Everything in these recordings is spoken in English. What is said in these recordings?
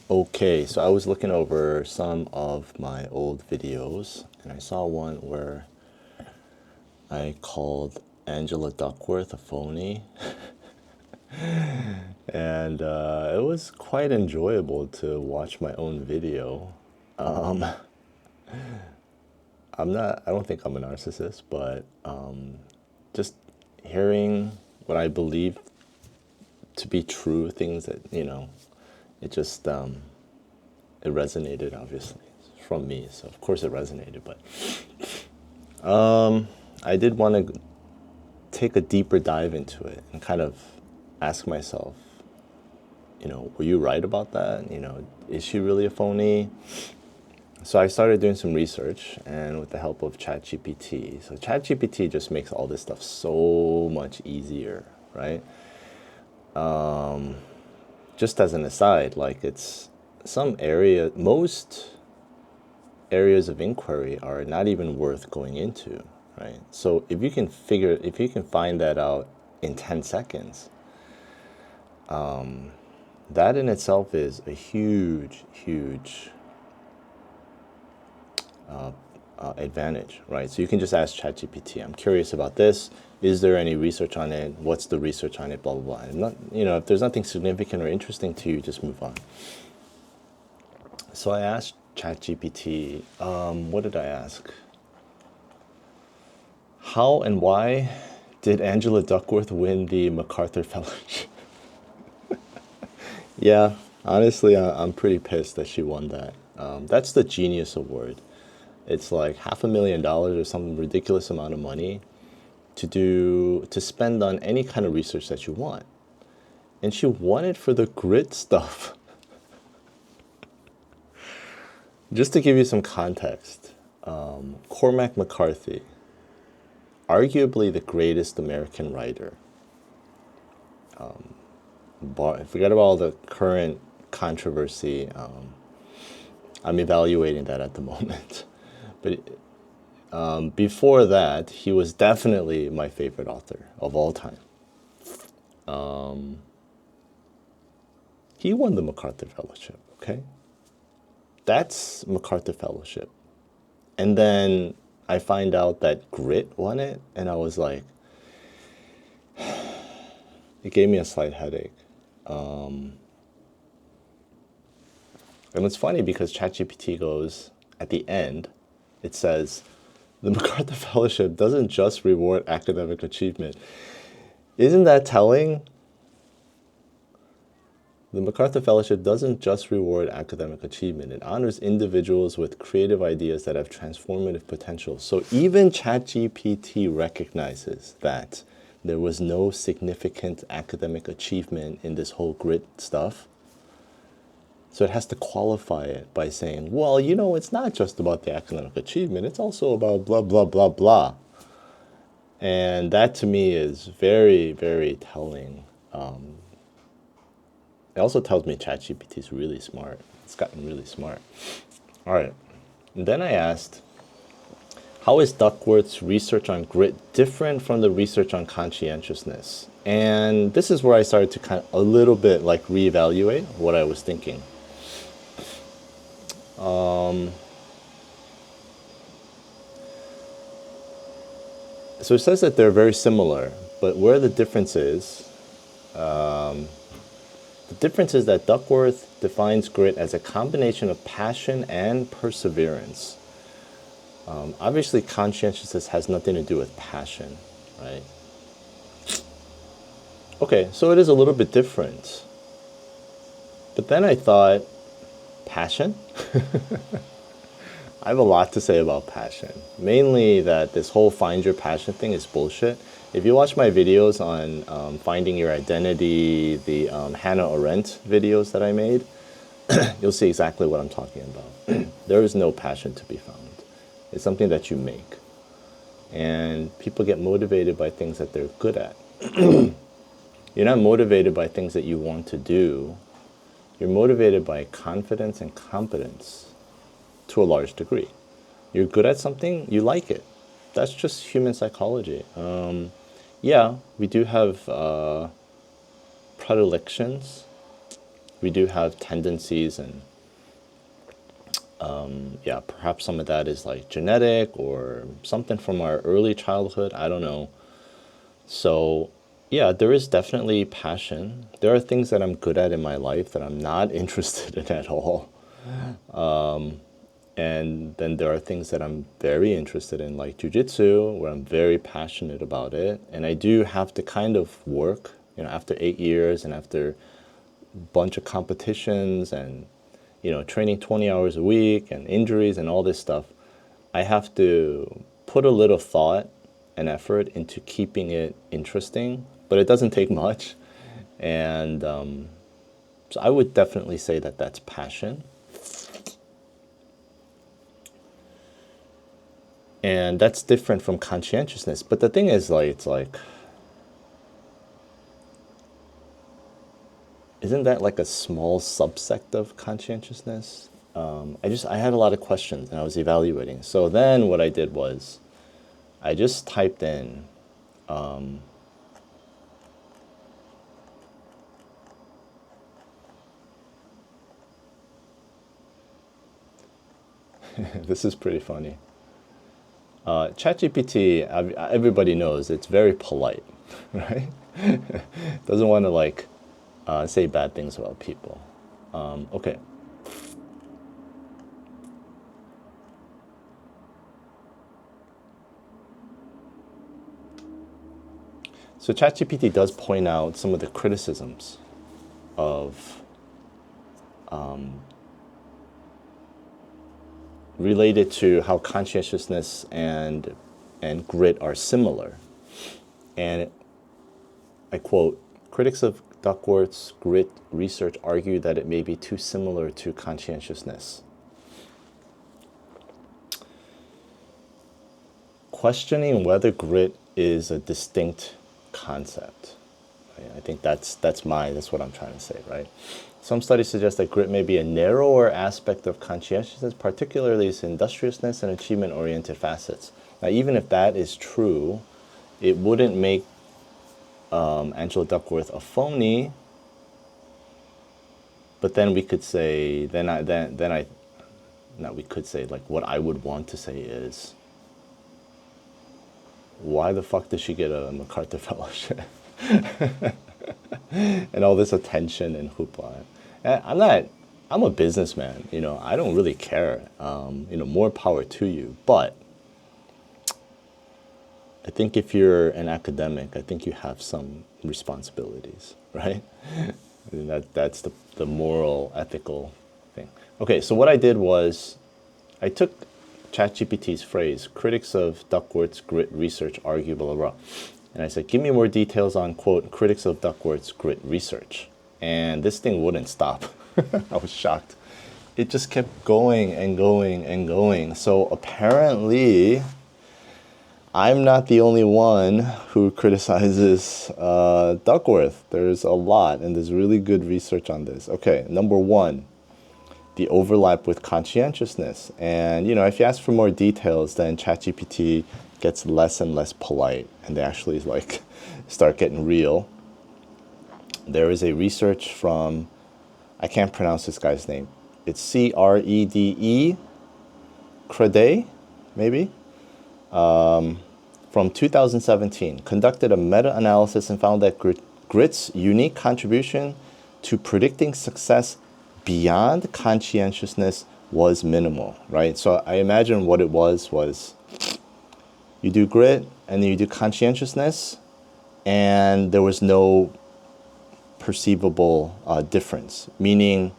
Okay, so I was looking over some of my old videos and I saw one where I called Angela Duckworth a phony, and it was quite enjoyable to watch my own video. Um, I don't think I'm a narcissist, but just hearing what I believe to be true things that, it just, it resonated obviously from me. So of course it resonated, but I did want to take a deeper dive into it and kind of ask myself, were you right about that? Is she really a phony? So I started doing some research and with the help of ChatGPT. So ChatGPT just makes all this stuff so much easier, right? Just as an aside, like most areas of inquiry are not even worth going into, right? So if you can find that out in 10 seconds, that in itself is a huge, huge advantage, right? So you can just ask ChatGPT, I'm curious about this. Is there any research on it? What's the research on it? Blah, blah, blah. And not, if there's nothing significant or interesting to you, just move on. So I asked ChatGPT, what did I ask? How and why did Angela Duckworth win the MacArthur Fellowship? Yeah, honestly, I'm pretty pissed that she won that. That's the Genius Award. It's like $500,000 or some ridiculous amount of money to spend on any kind of research that you want. And she won it for the grit stuff. Just to give you some context, Cormac McCarthy, arguably the greatest American writer. Forget about all the current controversy. I'm evaluating that at the moment. But before that, he was definitely my favorite author of all time. He won the MacArthur Fellowship, okay? That's MacArthur Fellowship. And then I find out that Grit won it, and I was like, it gave me a slight headache. And it's funny because ChatGPT goes, at the end, it says, the MacArthur Fellowship doesn't just reward academic achievement. Isn't that telling? The MacArthur Fellowship doesn't just reward academic achievement. It honors individuals with creative ideas that have transformative potential. So even ChatGPT recognizes that there was no significant academic achievement in this whole grit stuff. So it has to qualify it by saying, well, it's not just about the academic achievement. It's also about blah, blah, blah, blah. And that to me is very, very telling. It also tells me ChatGPT is really smart. It's gotten really smart. All right. And then I asked, how is Duckworth's research on grit different from the research on conscientiousness? And this is where I started to kind of a little bit like reevaluate what I was thinking. So it says that they're very similar, but where the difference is, that Duckworth defines grit as a combination of passion and perseverance. Obviously, conscientiousness has nothing to do with passion, right? Okay, so it is a little bit different. But then I thought, passion? I have a lot to say about passion. Mainly that this whole find your passion thing is bullshit. If you watch my videos on finding your identity, the Hannah Arendt videos that I made, you'll see exactly what I'm talking about. There is no passion to be found. It's something that you make. And people get motivated by things that they're good at. You're not motivated by things that you want to do. You're motivated by confidence and competence to a large degree. You're good at something, you like it. That's just human psychology. Yeah, we do have predilections, we do have tendencies, and yeah, perhaps some of that is like genetic or something from our early childhood. I don't know. So yeah, there is definitely passion. There are things that I'm good at in my life that I'm not interested in at all. And then there are things that I'm very interested in, like jujitsu, where I'm very passionate about it. And I do have to kind of work, after 8 years and after a bunch of competitions and, training 20 hours a week and injuries and all this stuff. I have to put a little thought and effort into keeping it interesting, but it doesn't take much. And so I would definitely say that that's passion. And that's different from conscientiousness. But the thing is, like, it's like, isn't that like a small subsect of conscientiousness? I had a lot of questions and I was evaluating. So then what I did was I just typed in this is pretty funny. ChatGPT, everybody knows it's very polite, right? Doesn't want to like say bad things about people. Okay. So ChatGPT does point out some of the criticisms of related to how conscientiousness and grit are similar. And I quote, critics of Duckworth's grit research argue that it may be too similar to conscientiousness. Questioning whether grit is a distinct concept. I think that's what I'm trying to say, right? Some studies suggest that grit may be a narrower aspect of conscientiousness, particularly its industriousness and achievement-oriented facets. Now, even if that is true, it wouldn't make Angela Duckworth a phony. But then we could say, we could say, like, what I would want to say is, why the fuck did she get a MacArthur Fellowship? And all this attention and hoopla. And I'm a businessman, I don't really care. More power to you. But I think if you're an academic, I think you have some responsibilities, right? And that's the moral, ethical thing. Okay, so what I did was I took ChatGPT's phrase, critics of Duckworth's grit research argue, blah, blah, blah. And I said, give me more details on, quote, critics of Duckworth's grit research. And this thing wouldn't stop. I was shocked. It just kept going and going and going. So apparently, I'm not the only one who criticizes Duckworth. There's a lot, and there's really good research on this. Okay, number one, the overlap with conscientiousness. And, if you ask for more details, then ChatGPT gets less and less polite, and they actually like start getting real. There is a research from, I can't pronounce this guy's name. It's Crede, Crede, maybe, from 2017, conducted a meta-analysis and found that grit's unique contribution to predicting success beyond conscientiousness was minimal, right? So I imagine what it was you do grit and then you do conscientiousness, and there was no perceivable difference, meaning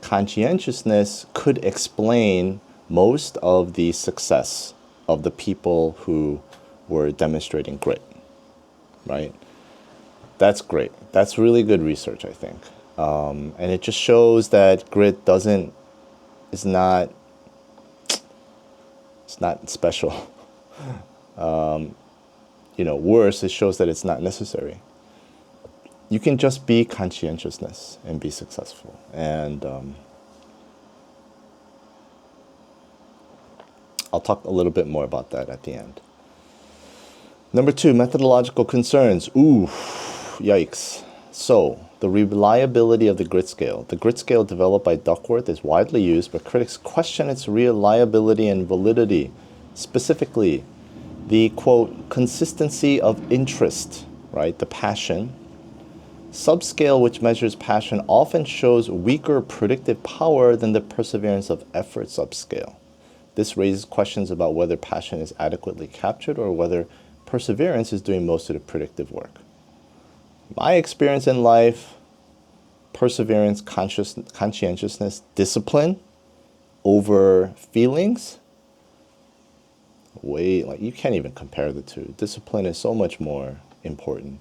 conscientiousness could explain most of the success of the people who were demonstrating grit, right? That's great. That's really good research, I think. And it just shows that grit it's not special. Worse, it shows that it's not necessary. You can just be conscientiousness and be successful. And I'll talk a little bit more about that at the end. Number two, methodological concerns. Ooh, yikes. So The reliability of the grit scale. The grit scale developed by Duckworth is widely used, but critics question its reliability and validity. Specifically, the, quote, consistency of interest, right, the passion. Subscale, which measures passion, often shows weaker predictive power than the perseverance of effort subscale. This raises questions about whether passion is adequately captured or whether perseverance is doing most of the predictive work. My experience in life, perseverance, conscientiousness, discipline over feelings, like you can't even compare the two. Discipline is so much more important.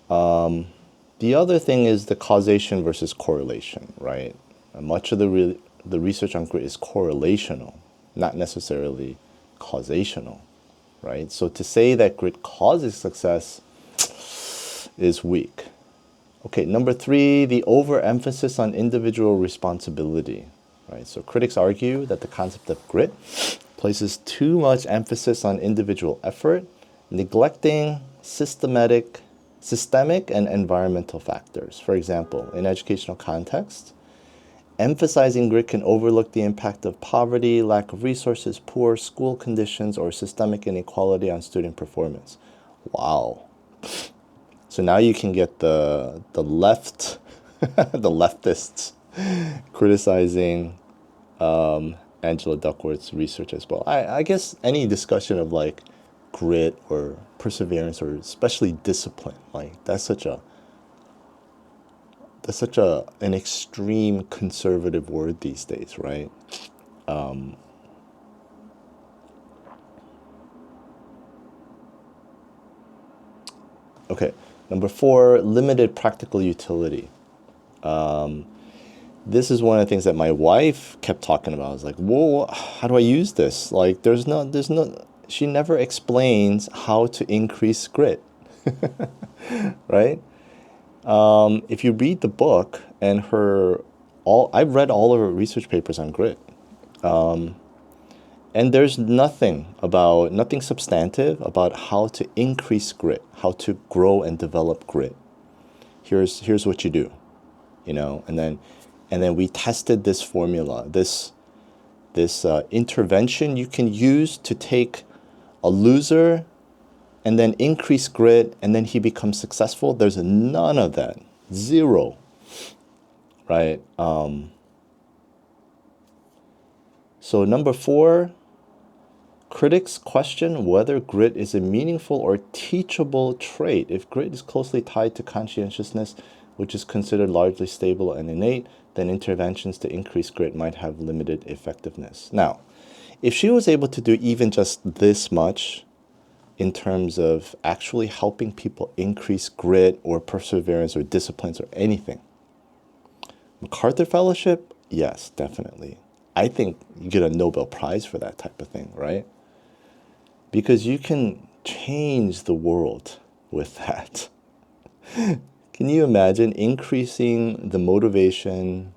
The other thing is the causation versus correlation, right? Much of the research on grit is correlational, not necessarily causational, right? So to say that grit causes success is weak. Okay, number 3, the overemphasis on individual responsibility, right? So critics argue that the concept of grit places too much emphasis on individual effort, neglecting systemic and environmental factors. For example, in educational context, emphasizing grit can overlook the impact of poverty, lack of resources, poor school conditions, or systemic inequality on student performance. Wow. So now you can get the left, the leftists criticizing Angela Duckworth's research as well. I guess any discussion of like grit or perseverance or especially discipline, like that's such an extreme conservative word these days, right? Okay, number 4, limited practical utility. This is one of the things that my wife kept talking about. I was like, whoa, how do I use this? Like, she never explains how to increase grit, right? If you read the book and I've read all of her research papers on grit. And there's nothing substantive about how to increase grit, how to grow and develop grit. Here's what you do, and then we tested this formula, this intervention you can use to take a loser and then increase grit and then he becomes successful. There's none of that, zero, right? So number 4, critics question whether grit is a meaningful or teachable trait. If grit is closely tied to conscientiousness, which is considered largely stable and innate, then interventions to increase grit might have limited effectiveness. Now, if she was able to do even just this much in terms of actually helping people increase grit or perseverance or disciplines or anything, MacArthur Fellowship, yes, definitely. I think you get a Nobel Prize for that type of thing, right? Because you can change the world with that. Can you imagine increasing the motivation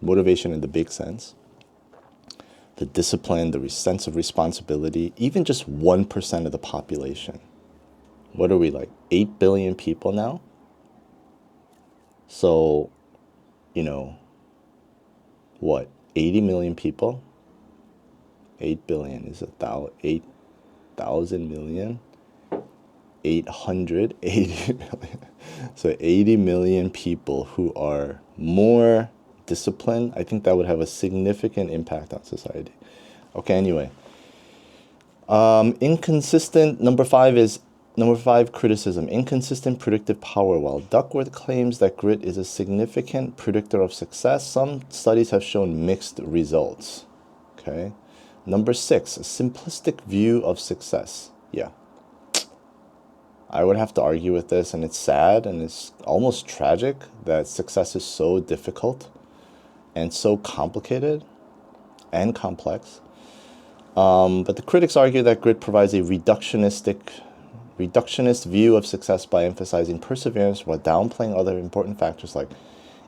in the big sense, the discipline, the sense of responsibility, even just 1% of the population? What are we, like 8 billion people now? So, what, 80 million people? 8 billion is 8,000 million. 880 million. So 80 million people who are more disciplined, I think that would have a significant impact on society. Okay, anyway. Number 5, criticism. Inconsistent predictive power. While Duckworth claims that grit is a significant predictor of success, some studies have shown mixed results. Okay. Number 6, a simplistic view of success. Yeah. I would have to argue with this, and it's sad and it's almost tragic that success is so difficult and so complicated and complex. But the critics argue that grit provides a reductionist view of success by emphasizing perseverance while downplaying other important factors like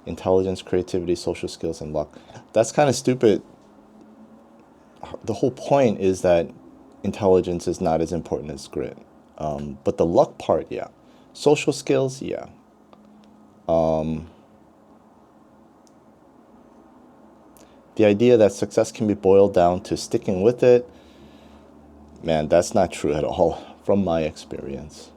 intelligence, creativity, social skills, and luck. That's kind of stupid. The whole point is that intelligence is not as important as grit. But the luck part, yeah. Social skills, yeah. The idea that success can be boiled down to sticking with it, man, that's not true at all from my experience.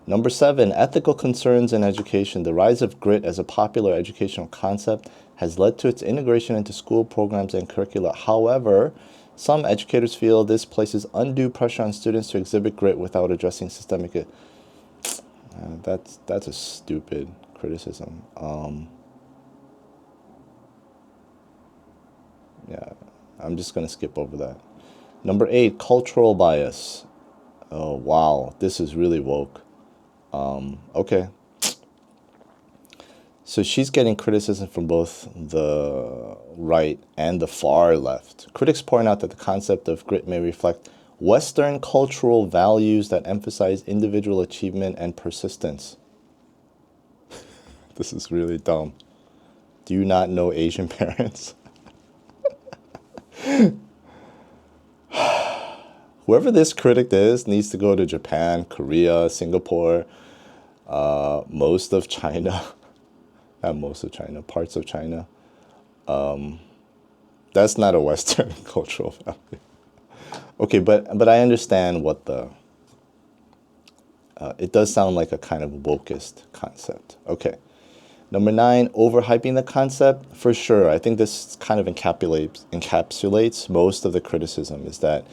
Number 7, ethical concerns in education. The rise of grit as a popular educational concept has led to its integration into school programs and curricula. However, some educators feel this places undue pressure on students to exhibit grit without addressing systemic. That's a stupid criticism. Yeah, I'm just gonna skip over that. Number 8, cultural bias. Oh wow, this is really woke. Okay. So she's getting criticism from both the right and the far left. Critics point out that the concept of grit may reflect Western cultural values that emphasize individual achievement and persistence. This is really dumb. Do you not know Asian parents? Whoever this critic is needs to go to Japan, Korea, Singapore, most of China. Not most of China, parts of China. That's not a Western cultural value. Okay, but I understand what the. It does sound like a kind of wokest concept. Okay. Number 9, overhyping the concept. For sure, I think this kind of encapsulates most of the criticism. Is that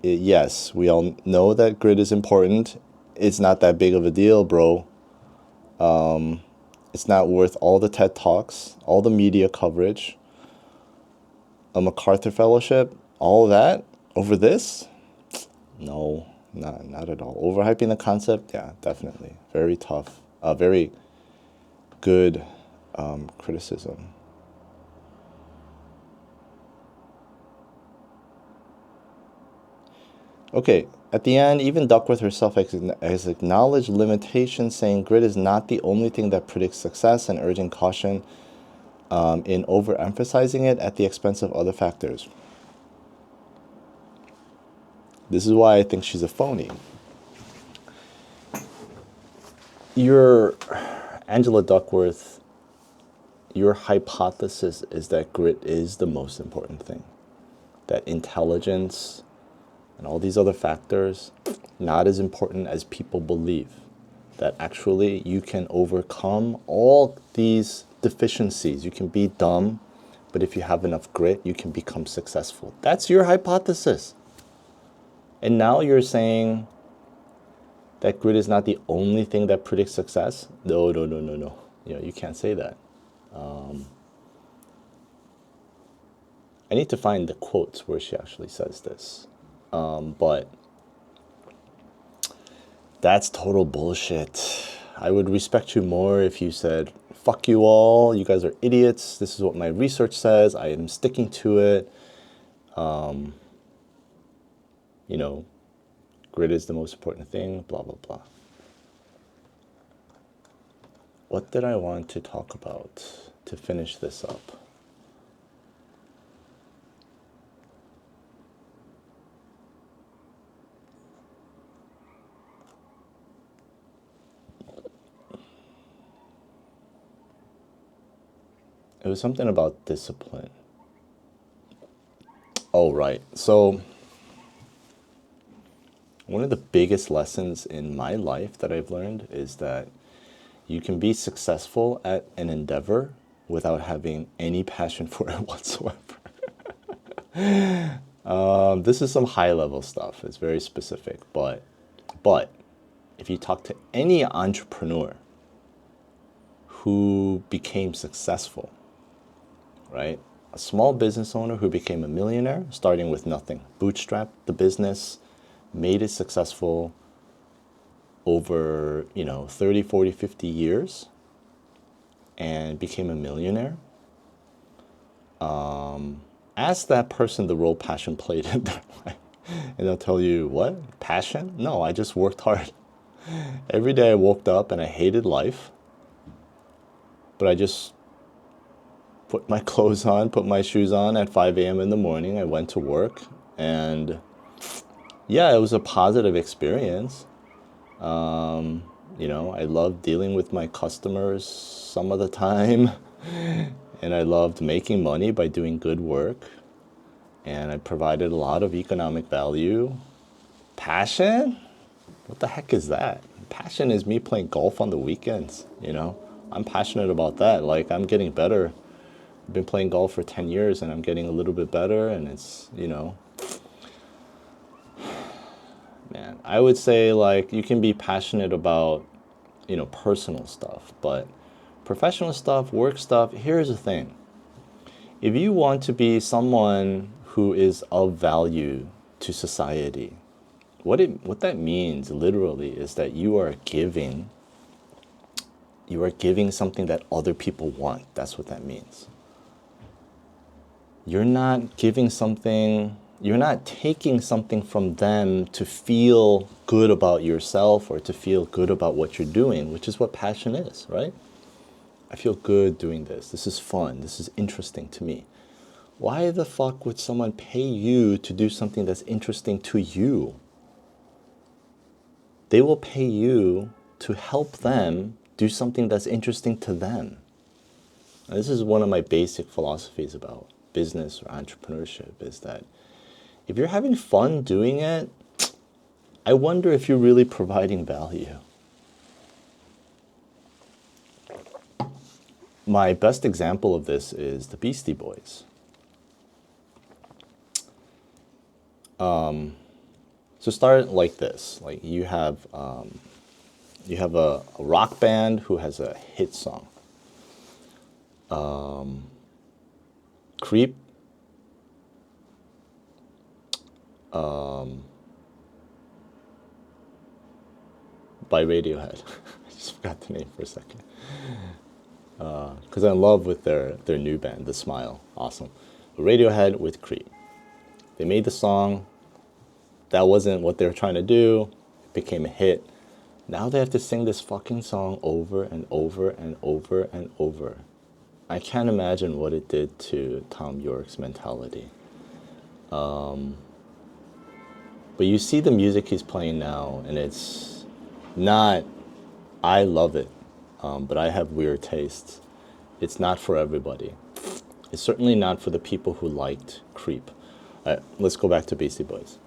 yes, we all know that grit is important. It's not that big of a deal, bro. It's not worth all the TED Talks, all the media coverage, a MacArthur Fellowship, all of that over this? No, not at all. Overhyping the concept? Yeah, definitely. Very tough. Very good criticism. Okay, at the end, even Duckworth herself has acknowledged limitations, saying grit is not the only thing that predicts success and urging caution in overemphasizing it at the expense of other factors. This is why I think she's a phony. Angela Duckworth, your hypothesis is that grit is the most important thing. That intelligence and all these other factors, not as important as people believe. That actually you can overcome all these deficiencies. You can be dumb, but if you have enough grit, you can become successful. That's your hypothesis. And now you're saying that grit is not the only thing that predicts success? No. You can't say that. I need to find the quotes where she actually says this. But that's total bullshit. I would respect you more if you said, fuck you all, you guys are idiots, this is what my research says, I am sticking to it. Grit is the most important thing, blah, blah, blah. What did I want to talk about to finish this up? It was something about discipline. Oh, right. So one of the biggest lessons in my life that I've learned is that you can be successful at an endeavor without having any passion for it whatsoever. This is some high level stuff. It's very specific, but if you talk to any entrepreneur who became successful, right? A small business owner who became a millionaire starting with nothing, bootstrapped the business, made it successful over 30, 40, 50 years and became a millionaire. Ask that person the role passion played in their life, and they'll tell you, what? Passion? No, I just worked hard. Every day I woke up and I hated life, but I just put my clothes on, put my shoes on at 5 a.m. in the morning. I went to work, and yeah, it was a positive experience. You know, I love dealing with my customers some of the time, and I loved making money by doing good work, and I provided a lot of economic value. Passion? What the heck is that? Passion is me playing golf on the weekends, you know? I'm passionate about that. Like, I'm getting better. I've been playing golf for 10 years and I'm getting a little bit better, and it's, you know, man, I would say like you can be passionate about, you know, personal stuff, but professional stuff, work stuff, here's the thing. If you want to be someone who is of value to society, what that means literally is that you are giving something that other people want. That's what that means. You're not giving something, you're not taking something from them to feel good about yourself or to feel good about what you're doing, which is what passion is, right? I feel good doing this. This is fun. This is interesting to me. Why the fuck would someone pay you to do something that's interesting to you? They will pay you to help them do something that's interesting to them. And this is one of my basic philosophies about business or entrepreneurship, is that if you're having fun doing it, I wonder if you're really providing value. My best example of this is the Beastie Boys. So start like this: like you have a rock band who has a hit song. Creep. By Radiohead. I just forgot the name for a second. Because I'm in love with their new band, The Smile. Awesome. Radiohead with Creep. They made the song. That wasn't what they were trying to do. It became a hit. Now they have to sing this fucking song over and over and over and over. I can't imagine what it did to Tom York's mentality. But you see the music he's playing now, and it's not, I love it, but I have weird tastes. It's not for everybody. It's certainly not for the people who liked Creep. Let's go back to Beastie Boys.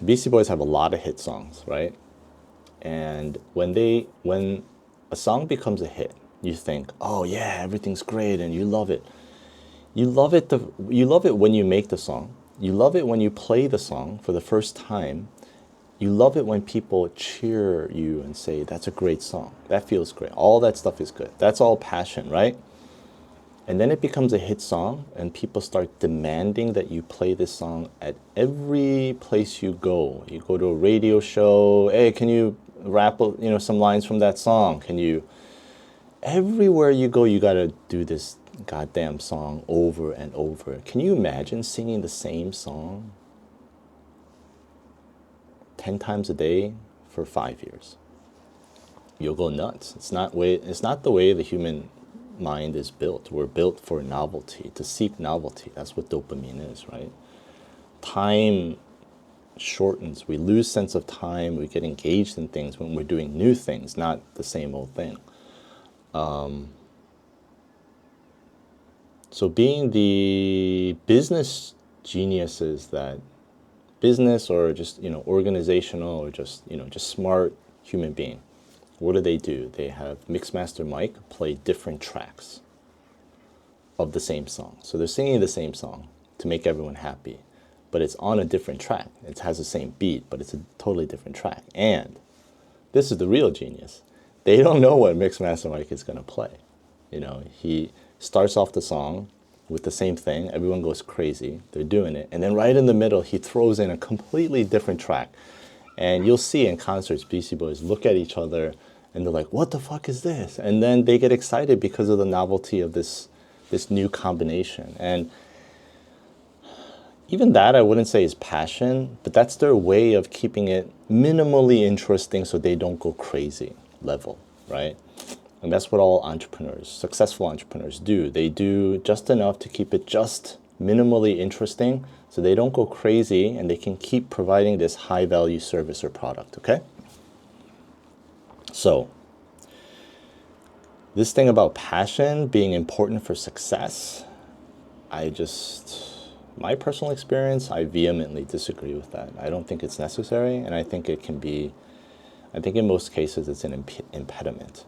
Beastie Boys have a lot of hit songs, right? And when a song becomes a hit, you think, oh yeah, everything's great, and you love it. You love it when you make the song. You love it when you play the song for the first time. You love it when people cheer you and say, that's a great song. That feels great. All that stuff is good. That's all passion, right? And then it becomes a hit song, and people start demanding that you play this song at every place you go. You go to a radio show, hey, can you rap, some lines from that song? Can you? Everywhere you go, you gotta do this goddamn song over and over. Can you imagine singing the same song 10 times a day for 5 years? You'll go nuts. It's not the way the human mind is built. We're built for novelty, to seek novelty. That's what dopamine is, right? Time shortens. We lose sense of time. We get engaged in things when we're doing new things, not the same old thing. So being the business geniuses that business or just, organizational or just smart human being, what do? They have Mixmaster Mike play different tracks of the same song. So they're singing the same song to make everyone happy, but it's on a different track. It has the same beat, but it's a totally different track. And this is the real genius. They don't know what Mixmaster Mike is going to play. He starts off the song with the same thing. Everyone goes crazy. They're doing it. And then right in the middle, he throws in a completely different track. And you'll see in concerts, Beastie Boys look at each other and they're like, what the fuck is this? And then they get excited because of the novelty of this new combination. And even that I wouldn't say is passion, but that's their way of keeping it minimally interesting so they don't go crazy level, right? And that's what all entrepreneurs, successful entrepreneurs do. They do just enough to keep it just minimally interesting so they don't go crazy and they can keep providing this high value service or product, okay? So, this thing about passion being important for success, my personal experience, I vehemently disagree with that. I don't think it's necessary, and I think in most cases it's an impediment.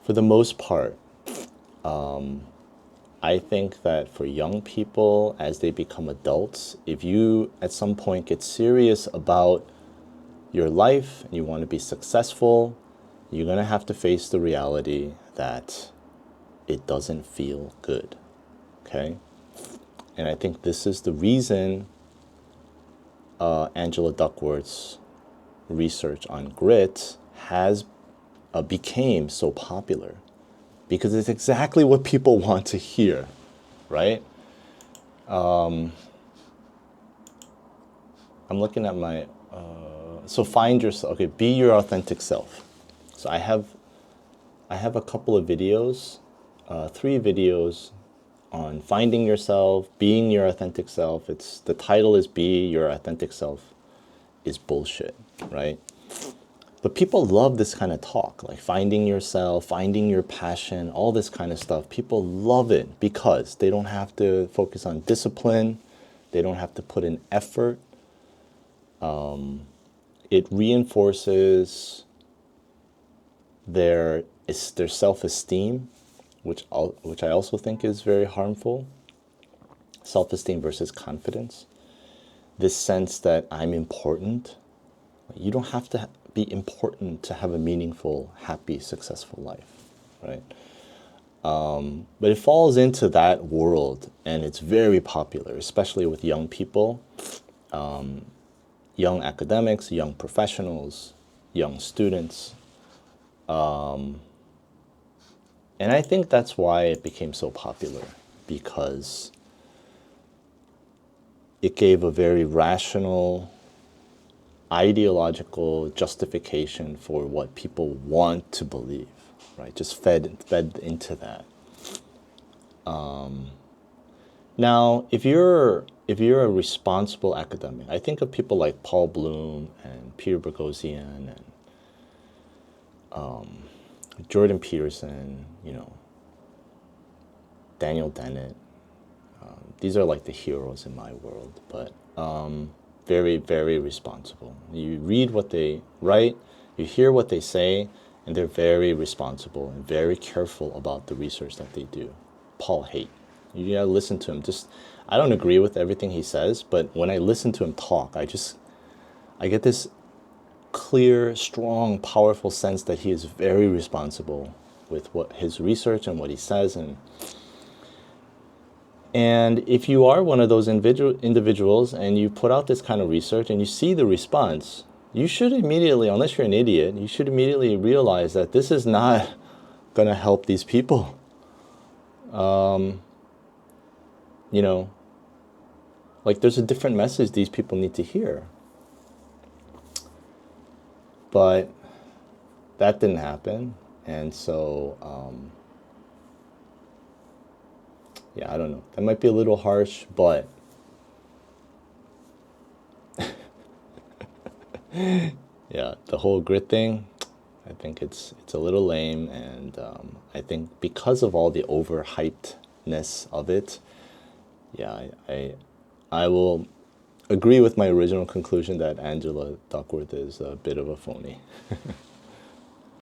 For the most part, I think that for young people, as they become adults, if you at some point get serious about your life and you want to be successful, you're going to have to face the reality that it doesn't feel good, okay? And I think this is the reason Angela Duckworth's research on grit became so popular, because it's exactly what people want to hear, right? I'm looking at my, so find yourself, okay, be your authentic self. So I have a couple of videos, 3 videos on finding yourself, being your authentic self. The title is Be Your Authentic Self is Bullshit, right? But people love this kind of talk, like finding yourself, finding your passion, all this kind of stuff. People love it because they don't have to focus on discipline. They don't have to put in effort. It reinforces their self-esteem, which I also think is very harmful. Self-esteem versus confidence. This sense that I'm important. You don't have to be important to have a meaningful, happy, successful life, right? But it falls into that world, and it's very popular, especially with young people, young academics, young professionals, young students. And I think that's why it became so popular, because it gave a very rational, ideological justification for what people want to believe, right? Just fed into that. Now, if you're a responsible academic, I think of people like Paul Bloom and Peter Boghossian and Jordan Peterson, Daniel Dennett. These are like the heroes in my world, but very, very responsible. You read what they write, you hear what they say, and they're very responsible and very careful about the research that they do. Paul Haight. You gotta listen to him. I don't agree with everything he says, but when I listen to him talk, I get this clear, strong, powerful sense that he is very responsible with what his research and what he says. And if you are one of those individuals and you put out this kind of research and you see the response, you should immediately, unless you're an idiot, you should immediately realize that this is not going to help these people. Like there's a different message these people need to hear. But that didn't happen. And so, yeah, I don't know. That might be a little harsh, but yeah, the whole grit thing, I think it's a little lame. And I think because of all the overhypedness of it, yeah, I will agree with my original conclusion that Angela Duckworth is a bit of a phony.